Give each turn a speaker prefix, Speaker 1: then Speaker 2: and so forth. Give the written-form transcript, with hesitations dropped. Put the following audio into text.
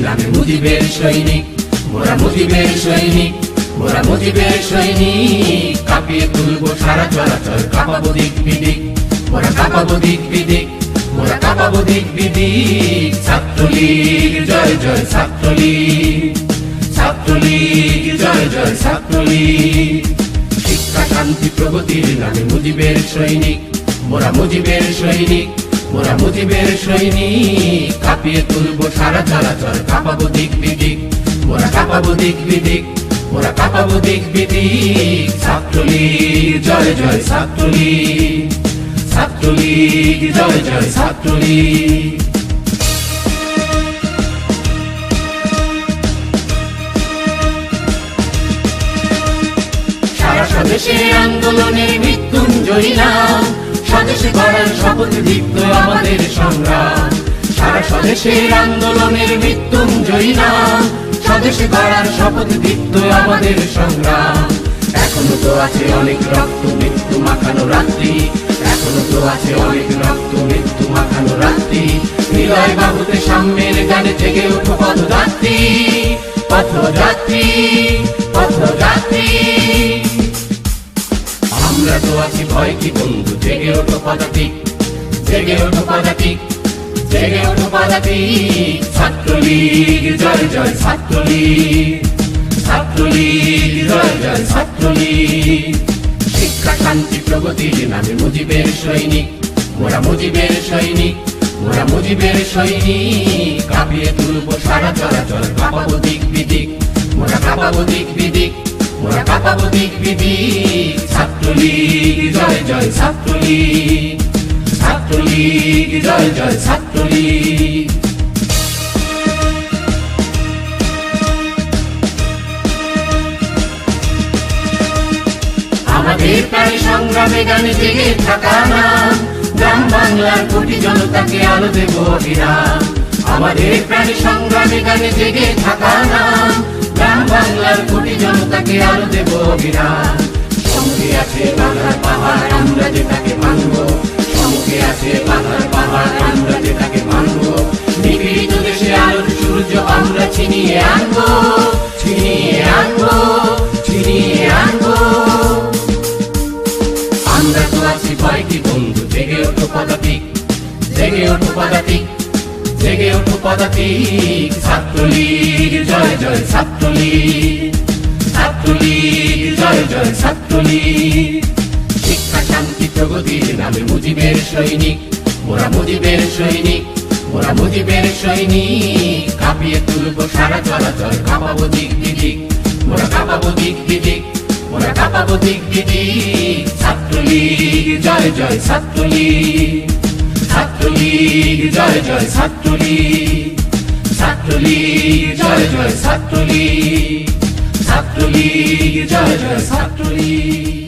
Speaker 1: নামে মুজিবের সৈনিক, মোরা মুজিবের সৈনিক, মোরা মুজিবের সৈনিক। কাঁপিয়ে তুলবো সারা চরাচর, কাঁপাবো দিক বিদিক, মোরা কাঁপাবো দিক বিদিক, মোরা কাঁপাবো দিক বিদিক। ছাত্রলীগ জয় জয় ছাত্রলীগ, ছাত্রলীগ জয় জয় ছাত্রলীগ। শিক্ষা শান্তি প্রগতির নামে মুজিবের সৈনিক, মোরা মুজিবের সৈনিক, মোরা মুজিবের সৈনিক। কাঁপিয়ে তুলবো সারা চরাচর, কাঁপাবো দিক বিদিক, মোরা কাঁপাবো দিক বিদিক, মোরা কাঁপাবো দিক বিদিক। ছাত্রলীগ জয় জয় ছাত্রলীগ, ছাত্রলীগ জয় জয় ছাত্রলীগ। সারা স্বদেশে আন্দোলনের মৃত্যুঞ্জয়ী নাম, স্বদেশে গড়ার শপথ দীপ্ত আমাদের সংগ্রাম। সারা স্বদেশের আন্দোলনের মৃত্যুঞ্জয়ী নাম, স্বদেশে গড়ার শপথ দীপ্ত আমাদের সংগ্রাম। এখনো তো আছে অনেক রক্ত মৃত্যু মাখানো রাত্রি, এখনো তো আছে অনেক রক্ত মৃত্যু মাখানো রাত্রি। হৃদয় বাহুতে সাম্যের গানে জেগে ওঠো পথযাত্রী, পথযাত্রী, পথযাত্রী। আমরা তো আছি ভয় কি বন্ধু, জেগে ওঠো পদাতিক, জেগে ওঠো পদাতিক, জেগে ওঠো পদাতিক। ছাত্রলীগ জয় জয় ছাত্রলীগ, ছাত্রলীগ জয় জয় ছাত্রলীগ। শিক্ষা শান্তি প্রগতির নামে মুজিবের সৈনিক, মোরা মুজিবের সৈনিক, মোরা মুজিবের সৈনিক। কাঁপিয়ে তুলবো সারা চরাচর, কাঁপাবো দিক বিদিক, মোরা কাঁপাবো দিক বিদিক, মোরা কাঁপাবো দিক বিদিক। ছাত্রলীগ জয় জয় ছাত্রলীগ, ছাত্রলীগ জয় জয় ছাত্রলীগ। আমাদের প্রায় সংগ্রামে গানে জেগে থাকা নাম, গ্রাম বাংলার কোটি জনতাকে আলো দেব অবিরাম। আমাদের প্রায় সংগ্রামে গানে জেগে থাকা নাম, গ্রাম বাংলার কোটি জনতাকে আলো দেব অবিরাম। সঙ্গে আছে বাংলার পাহাড়, আমরা যে তাকে মানব, সঙ্গে আছে বাংলার পাহাড়, আমরা যে তাকে মানব। নিপীড়িত দেশে আলোর সূর্য আমরা ছিনিয়ে আনবো, ছিনিয়ে আনবো, ছিনিয়ে আনবো। আমরা তো আছি ভয় কি বন্ধু, জেগে ওঠো পদাতিক, জেগে ওঠো পদাতিক, জেগে ওঠো পদাতিক। ছাত্রলীগ জয় জয় ছাত্রলীগ, ছাত্রলীগ জয় জয় ছাত্রলীগ। শিক্ষা শান্তি প্রগতির নামে মুজিবের সৈনিক, মোরা মুজিবের সৈনিক, মোরা মুজিবের সৈনিক। কাঁপিয়ে তুলবো সারা চরাচর, কাঁপাবো দিক বিদিক, মোরা কাঁপাবো দিক বিদিক, মোরা কাঁপাবো দিক বিদিক। ছাত্রলীগ জয় জয় ছাত্রলীগ, ছাত্রলীগ জয় জয় ছাত্রলীগ, ছাত্রলীগ জয় জয় ছাত্রলীগ, ছাত্রলীগ জয় জয় ছাত্রলীগ।